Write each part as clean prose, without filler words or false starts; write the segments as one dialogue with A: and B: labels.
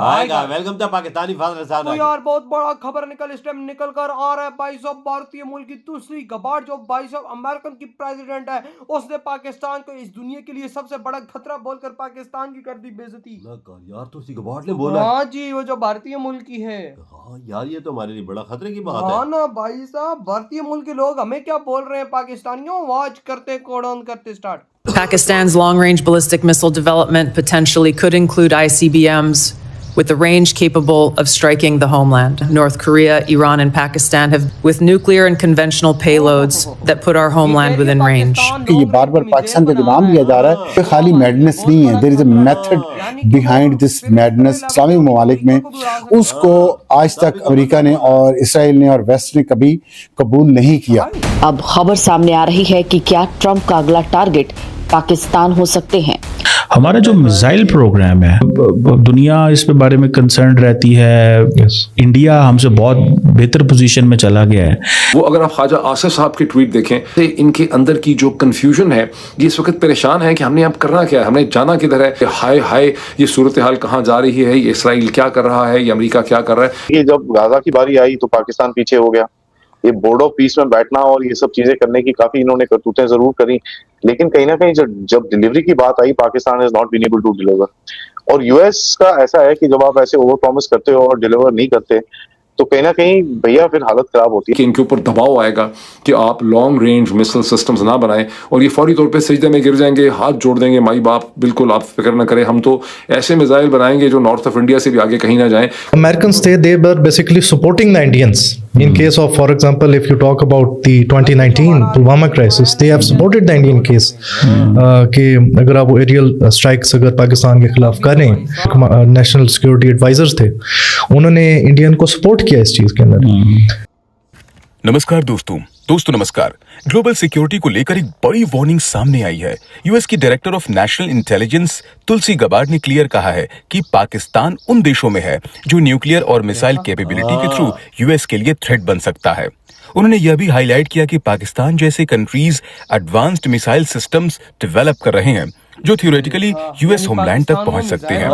A: आएगा। Welcome to Pakistani father साहब।
B: तो यार बहुत बड़ा खबर इस टाइम निकल कर आ रहा है भाई साहब। भारतीय मूल की तुलसी गबार्ड जो भाई साहब अमेरिकन की प्रेसिडेंट है, उसने पाकिस्तान को इस दुनिया के लिए सबसे बड़ा खतरा बोलकर पाकिस्तान की कर दी बेइज्जती।
A: यार तुलसी गबार्ड ने बोला?
B: हाँ जी, वो जो भारतीय मूल की है।
A: हाँ यार, ये तो हमारे लिए बड़ा खतरे की बात
B: हाँ
A: है
B: ना भाई साहब, भारतीय मूल के लोग हमें क्या बोल रहे हैं पाकिस्तानियों, वॉच करते कोड ऑन करते start.
C: Pakistan's long-range ballistic missile development potentially could include ICBMs with a range capable of striking the homeland. North Korea, Iran, and Pakistan have with nuclear and conventional payloads that put our homeland within range.
D: ये बार बार पाकिस्तान का जो नाम लिया जा रहा है ये खाली मैडनेस नहीं है, there is a method behind this madness. इस्लामी ममालिक में उसको आज तक अमेरिका ने और इसराइल ने और वेस्ट ने कभी कबूल नहीं किया।
E: अब खबर सामने आ रही है कि क्या ट्रंप का अगला टारगेट पाकिस्तान हो सकते हैं।
F: हमारा जो मिसाइल प्रोग्राम है, दुनिया इस पे बारे में कंसर्न रहती है। इंडिया हमसे बहुत बेहतर पोजीशन में चला गया है।
G: वो अगर आप ख्वाजा आसिफ साहब के ट्वीट देखें तो इनके अंदर की जो कंफ्यूजन है, ये इस वक्त परेशान है कि हमने अब करना क्या है, हमने जाना किधर है। हाय हाय, ये सूरत हाल कहाँ जा रही है, ये इसराइल क्या कर रहा है, ये अमेरिका क्या कर रहा है।
H: ये जब गाजा की बारी आई तो पाकिस्तान पीछे हो गया। ये बोर्ड ऑफ पीस में बैठना और ये सब चीजें करने की काफी इन्होंने करतूतें जरूर करी, लेकिन कहीं ना कहीं जब डिलीवरी की बात आई, Pakistan is not been able to deliver. और यूएस का ऐसा है कि जब आप ऐसे ओवर प्रॉमिस करते हो और डिलीवर नहीं करते तो कहीं ना कहीं भैया फिर हालत खराब होती है
G: कि इनके ऊपर दबाव आएगा कि आप लॉन्ग रेंज मिसाइल सिस्टम्स ना बनाएं, और ये फौरी तौर पे सजदे में गिर जाएंगे, हाथ जोड़ देंगे, माई बाप बिल्कुल आप फिक्र ना करें, हम तो ऐसे मिसाइल बनाएंगे जो नॉर्थ ऑफ इंडिया से भी आगे कहीं ना जाएं।
I: Americans they were basically supporting the Indians in case of, for example, if you talk about the 2019 Pulwama crisis, they have supported the Indian case कि अगर आप एरियल स्ट्राइक्स अगर पाकिस्तान के खिलाफ करें, नेशनल सिक्योरिटी एडवाइजर्स थे, उन्होंने इंडियन को सपोर्ट किया इस चीज के अंदर।
J: नमस्कार दोस्तों नमस्कार। ग्लोबल सिक्योरिटी को लेकर एक बड़ी वार्निंग सामने आई है। यूएस की director of national intelligence Tulsi Gabbard ने क्लियर कहा है कि पाकिस्तान उन देशों में है जो न्यूक्लियर और मिसाइल कैपेबिलिटी के थ्रू यूएस के लिए थ्रेट बन सकता है। उन्होंने यह भी हाईलाइट किया कि पाकिस्तान जैसे countries advanced missile systems develop कर रहे हैं जो थियोरेटिकली यूएस होमलैंड तक पहुंच सकते हैं।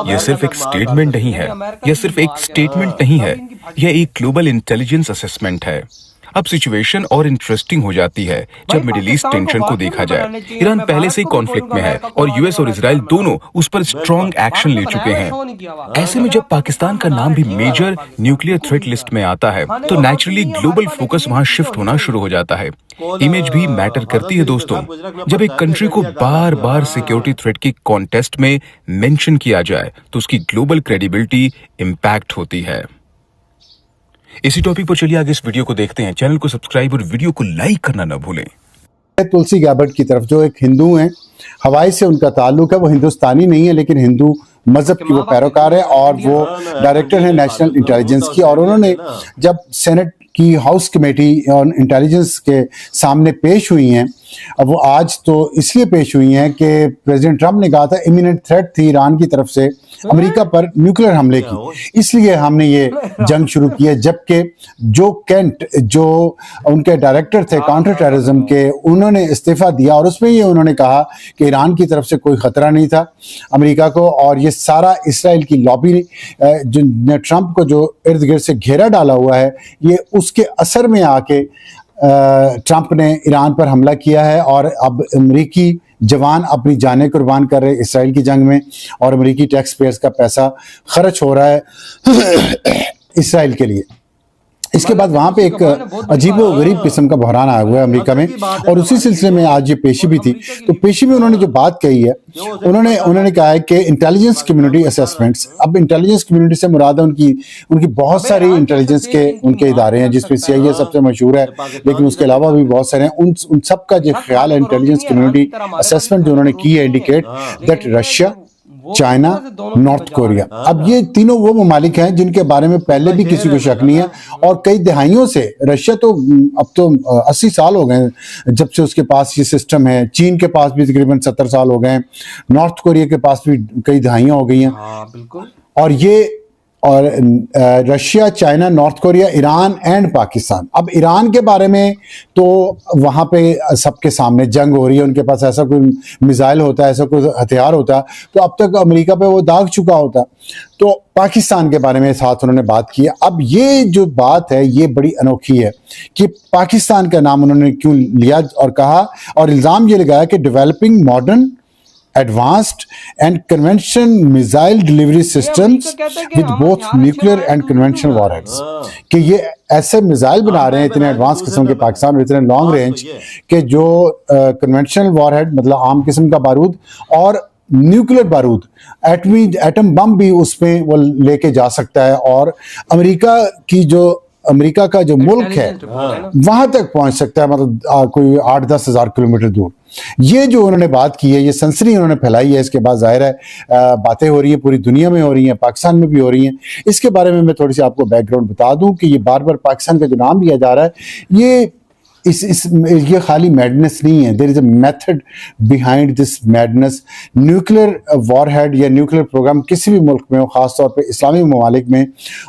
J: यह सिर्फ एक स्टेटमेंट नहीं है, यह एक ग्लोबल इंटेलिजेंस असेसमेंट है। अब सिचुएशन और इंटरेस्टिंग हो जाती है जब मिडिल ईस्ट टेंशन को देखा जाए। ईरान पहले से ही कॉन्फ्लिक्ट में है और यूएस और इजराइल दोनों उस पर स्ट्रॉन्ग एक्शन ले चुके हैं। ऐसे में जब पाकिस्तान का नाम भी मेजर न्यूक्लियर थ्रेट लिस्ट में आता है तो नेचुरली ग्लोबल फोकस वहां शिफ्ट होना शुरू हो जाता है। इमेज भी मैटर करती है दोस्तों। जब एक कंट्री को बार बार सिक्योरिटी थ्रेट की कॉन्टेस्ट में मेंशन किया जाए तो उसकी ग्लोबल क्रेडिबिलिटी इंपैक्ट होती है। इसी टॉपिक पर चलिए आगे इस वीडियो को देखते हैं। चैनल को सब्सक्राइब और वीडियो को लाइक करना न भूलें।
D: तुलसी गैबर्ट की तरफ, जो एक हिंदू हैं, हवाई से उनका ताल्लुक है, वो हिंदुस्तानी नहीं है लेकिन हिंदू मजहब की वो पैरोकार है और वो डायरेक्टर है नेशनल इंटेलिजेंस की। और उन्होंने जब सेनेट की हाउस कमेटी ऑन इंटेलिजेंस के सामने पेश हुई हैं, अब वो आज तो इसलिए पेश हुई हैं कि प्रेसिडेंट ट्रंप ने कहा था इमिनेंट थ्रेट थी ईरान की तरफ से अमेरिका पर न्यूक्लियर हमले की, इसलिए हमने ये जंग शुरू की है। जबकि जो केंट, जो उनके डायरेक्टर थे काउंटर टेररिज्म के, उन्होंने इस्तीफा दिया और उसमें ये उन्होंने कहा कि ईरान की तरफ से कोई खतरा नहीं था अमेरिका को। और ये सारा इसराइल की लॉबी ने ट्रंप को जो इर्द गिर्द से घेरा डाला हुआ है, ये उसके असर में आके ट्रंप ने ईरान पर हमला किया है। और अब अमेरिकी जवान अपनी जानें कुर्बान कर रहे इसराइल की जंग में और अमेरिकी टैक्स पेयर्स का पैसा खर्च हो रहा है इसराइल के लिए। इसके बाद वहां पे एक अजीबो गरीब किस्म का बहरान आया हुआ है अमेरिका में, और उसी सिलसिले में आज ये पेशी भी थी। तो पेशी में उन्होंने जो बात कही है, उन्होंने कहा है कि इंटेलिजेंस कम्युनिटी असेसमेंट्स, अब इंटेलिजेंस कम्युनिटी से मुराद है उनकी बहुत सारी इंटेलिजेंस के उनके इदारे हैं जिसमें CIA सबसे मशहूर है, लेकिन उसके अलावा भी बहुत सारे हैं। उन सब का जो ख्याल है, इंटेलिजेंस कम्युनिटी असेसमेंट जो उन्होंने की है, indicate that Russia, China, north Korea, अब ये तीनों वो ममालिक हैं जिनके बारे में पहले भी किसी को शक नहीं है। और कई दहाइयों से रशिया तो अब तो 80 साल हो गए जब से उसके पास ये सिस्टम है। चीन के पास भी तकरीबन 70 साल हो गए हैं। नॉर्थ कोरिया के पास भी कई दहाइयां हो गई हैं। और ये और Russia, China, north Korea, Iran and Pakistan. अब ईरान के बारे में तो वहाँ पे सबके सामने जंग हो रही है, उनके पास ऐसा कोई मिसाइल होता है, ऐसा कोई हथियार होता है तो अब तक अमेरिका पे वो दाग चुका होता। तो पाकिस्तान के बारे में साथ उन्होंने बात की। अब ये जो बात है ये बड़ी अनोखी है कि पाकिस्तान का नाम उन्होंने क्यों लिया और कहा, और इल्ज़ाम ये लगाया कि developing modern advanced and convention missile delivery systems with both nuclear and conventional warheads, कि ये ऐसे मिसाइल बना रहे हैं इतने एडवांस किस्म के पाकिस्तान में, इतने लॉन्ग रेंज के जो कन्वेंशनल वॉरहेड मतलब आम किस्म का बारूद और न्यूक्लियर बारूद, एटम बम भी उसमें वो लेके जा सकता है, और अमेरिका का जो मुल्क है वहां तक पहुंच सकता है, मतलब कोई 8-10 हज़ार किलोमीटर दूर। ये जो उन्होंने बात की है, ये सनसनी उन्होंने फैलाई है, इसके बाद जाहिर है बातें हो रही है, पूरी दुनिया में हो रही हैं, पाकिस्तान में भी हो रही हैं। इसके बारे में मैं थोड़ी सी आपको बैकग्राउंड बता दूं कि ये बार बार पाकिस्तान का जो नाम लिया जा रहा है, ये खाली मैडनेस नहीं है, there is a method behind this madness. Nuclear warhead या न्यूक्लियर प्रोग्राम किसी भी मुल्क में हो, खासतौर पे इस्लामी ममालिक में,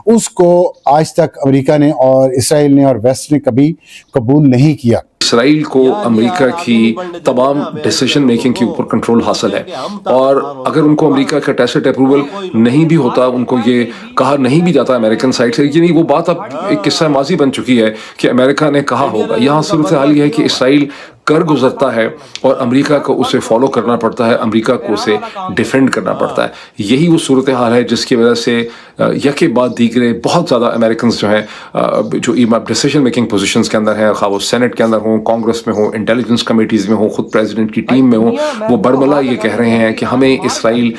D: उसको आज तक अमेरिका ने और इसराइल ने और वेस्ट ने कभी कबूल नहीं किया।
G: इसराइल को अमेरिका की तमाम डिसीजन मेकिंग के ऊपर कंट्रोल हासिल है, और अगर उनको अमेरिका का टैसिट अप्रूवल नहीं भी होता, उनको ये कहा नहीं भी जाता अमेरिकन साइड से, यानी वो बात अब एक किस्सा माजी बन चुकी है कि अमेरिका ने कहा होगा। यहाँ सूरत हाल ये है कि इसराइल कर गुजरता है और अमेरिका को उसे फॉलो करना पड़ता है, अमेरिका को उसे डिफेंड करना पड़ता है। यही वो सूरत हाल है जिसकी वजह से यके बाद दीगरे बहुत ज़्यादा अमेरिकन जो हैं जो डिसीजन मेकिंग पोजीशंस के अंदर हैं, खा वो सेनेट के अंदर हों, कांग्रेस में हो, इंटेलिजेंस कमिटीज़ में हो, खुद प्रेसिडेंट की टीम में हो, वो बरमला ये कह रहे हैं कि हमें इसराइल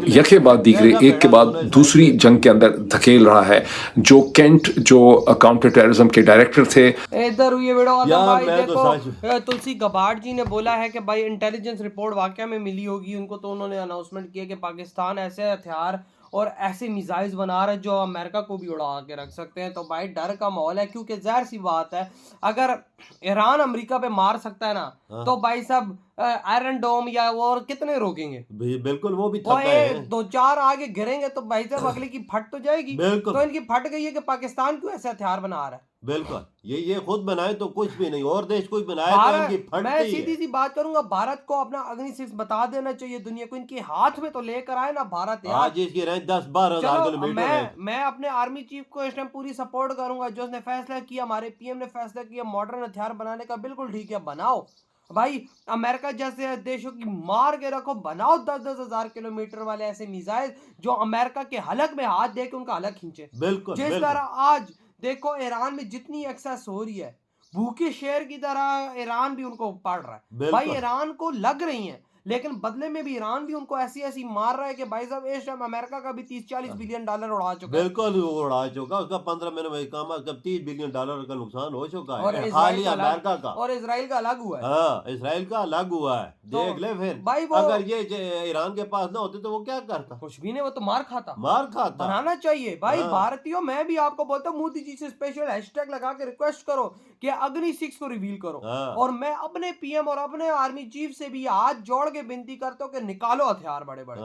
G: यके बाद दीगरे एक के बाद दूसरी जंग के अंदर धकेल रहा है। जो केंट जो काउंटर टेररिज्म के डायरेक्टर थे,
B: इधर हुई वीडियो भाई देखो, तुलसी गबार्ड जी ने बोला है कि भाई इंटेलिजेंस रिपोर्ट वाकई में मिली होगी उनको, तो उन्होंने अनाउंसमेंट किया कि पाकिस्तान ऐसे हथियार और ऐसे मिसाइल्स बना रहे जो अमेरिका को भी उड़ा के रख सकते हैं। तो भाई डर का माहौल है, क्योंकि जाहिर सी बात है अगर ईरान अमेरिका पे मार सकता है ना, तो भाई साहब आयरन डोम या वो और कितने रोकेंगे?
A: बिल्कुल, वो भी थक गए हैं।
B: 2-4 आगे गिरेंगे तो भाई साहब अगले की फट तो जाएगी। तो इनकी फट गई है कि पाकिस्तान क्यों ऐसे हथियार बना रहा है।
A: बिल्कुल, ये खुद बनाए तो कुछ भी नहीं, और देश कोई बनाए तो इनकी फट
B: मैं सीधी सी बात करूंगा, भारत को अपना अग्नि 6 बता देना चाहिए दुनिया को, इनके हाथ में तो लेकर आए ना भारत यार।
A: आज इसकी रेंज 10-12 हज़ार किलोमीटर है।
B: मैं अपने आर्मी चीफ को इस टाइम पूरी सपोर्ट करूंगा, जो उसने फैसला किया, हमारे पीएम ने फैसला किया मॉडर्न हथियार बनाने का, बिल्कुल ठीक है, बनाओ भाई। अमेरिका जैसे देशों की मार के रखो, बनाओ 10-10 हज़ार किलोमीटर वाले ऐसे मिसाइल जो अमेरिका के हलक में हाथ दे के उनका हलक खींचे।
A: बिल्कुल,
B: जिस तरह आज देखो ईरान में जितनी एक्सेस हो रही है, भूखे शेर की तरह ईरान भी उनको पड़ रहा है भाई। ईरान को लग रही है, लेकिन बदले में भी ईरान भी उनको ऐसी ऐसी मार रहा है कि भाई साहब इस टाइम अमेरिका का भी 30-40 बिलियन डॉलर उड़ा चुका है।
A: बिल्कुल उड़ा चुका, उसका 15 महीने में कम से कम 30 बिलियन डॉलर का नुकसान हो चुका है,
B: और
A: खाली अमेरिका का।
B: और इसराइल का अलग हुआ है।
A: हाँ, इसराइल का अलग हुआ है। देख ले फिर
B: भाई
A: अगर ये ईरान के पास ना होते तो वो क्या करता?
B: कुछ भी नहीं, वो तो मार खाता। बनाना चाहिए भाई भारतीयों। मैं भी आपको बोलता हूँ, मोदी जी से स्पेशल हैशटैग लगा के रिक्वेस्ट करो कि अग्नि 6 को रिवील करो। और मैं अपने पीएम और अपने आर्मी चीफ से भी हाथ जोड़ के विनती करता हूँ कि निकालो हथियार बड़े बड़े,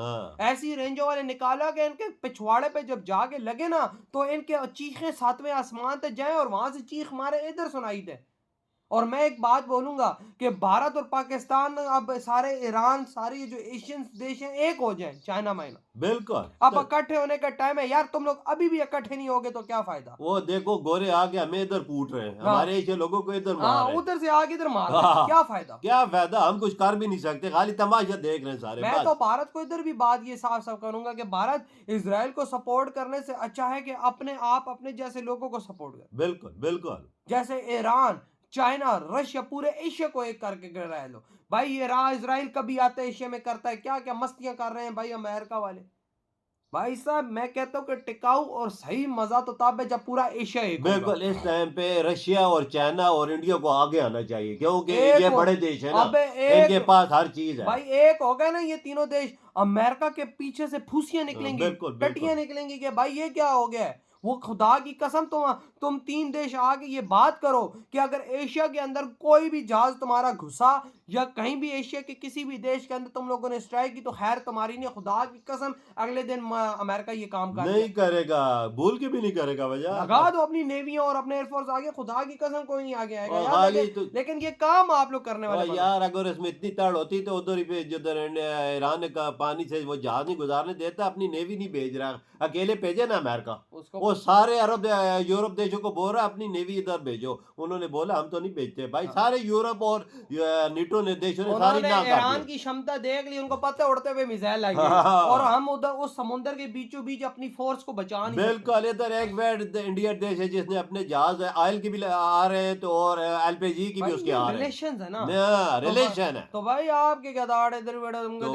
B: ऐसी रेंजों वाले निकाला कि इनके पिछवाड़े पे जब जाके लगे ना तो इनके चीखें 7वें आसमान तक जाए और वहां से चीख मारे इधर सुनाई दे। और मैं एक बात बोलूंगा कि भारत और पाकिस्तान अब सारे ईरान सारे ये जो एशियन देश हैं एक हो जाएं, चाइना माइना।
A: बिल्कुल,
B: अब इकट्ठे होने का टाइम है यार। तुम लोग अभी भी इकट्ठे नहीं होगे तो क्या फायदा?
A: वो देखो गोरे आगे हमें इधर कूट रहे हैं, हमारे एशिया लोगों को इधर मार रहे हैं,
B: उधर से आगे इधर मार रहे हैं। क्या फायदा?
A: क्या फायदा? हम कुछ कर भी नहीं सकते, खाली तमाशा देख रहे हैं सारे।
B: मैं तो भारत को इधर भी बात ये साफ साफ करूंगा कि भारत इजराइल को सपोर्ट करने से अच्छा है कि अपने आप अपने जैसे लोगों को सपोर्ट करे।
A: बिल्कुल बिल्कुल,
B: जैसे ईरान, चाइना, रशिया, पूरे एशिया को एक करके कर रहा है लो भाई। ये इजराइल कभी आता है एशिया में करता है क्या क्या मस्तियां कर रहे हैं भाई अमेरिका वाले। भाई साहब मैं कहता हूँ कि टिकाऊ और सही मजा तो तब है जब पूरा एशिया एक होगा।
A: बिल्कुल, इस टाइम पे रशिया और चाइना और इंडिया को आगे आना चाहिए, क्योंकि ये बड़े देश है ना, इनके पास हर चीज है
B: भाई। एक हो गए ना ये तीनों देश, अमेरिका के पीछे से फूसियां निकलेंगी, टटियां निकलेंगी कि भाई ये क्या हो गया है। वो खुदा की कसम तुम 3 देश आगे ये बात करो कि अगर एशिया के अंदर कोई भी जहाज तुम्हारा घुसा या कहीं भी एशिया के किसी भी देश के अंदर तुम लोगों ने स्ट्राइक की तो खैर तुम्हारी नहीं, खुदा की कसम अगले दिन अमेरिका ये काम कर
A: नहीं करेगा, भूल के भी नहीं करेगा भैया।
B: लगा दो अपनी नेवी और अपने एयरफोर्स आगे, खुदा की कसम कोई नहीं आगे आएगा
A: और
B: यार,
A: खाली
B: लेकिन ये काम आप लोग करने वाले
A: और यार अगर इसमें इतनी तड़ होती तो उधर ही पे जिधर ईरान का पानी से वो जहाज नहीं गुजारने देता, अपनी नेवी नहीं भेज रहा, अकेले भेजे ना अमेरिका, वो सारे अरब यूरोप देशों को बोल रहा अपनी नेवी इधर भेजो, उन्होंने बोला हम तो नहीं भेजते भाई। सारे यूरोप और नीटो ने देशों ने सारी ना
B: ईरान की क्षमता देख ली, उनको पता उड़ते हुए मिसाइल लगे और हम उधर उस समुद्र के बीचों बीच अपनी फोर्स को बचा नहीं।
A: बिल्कुल, इधर एक वेट इंडिया देश है जिसने अपने जहाज ऑयल की भी आ रहे हैं तो और एलपीजी की भी उसके आ रहे हैं,
B: रिलेशन है ना,
A: रिलेशन है।
B: तो भाई आपके क्या दाड़ इधर बैठा तुमको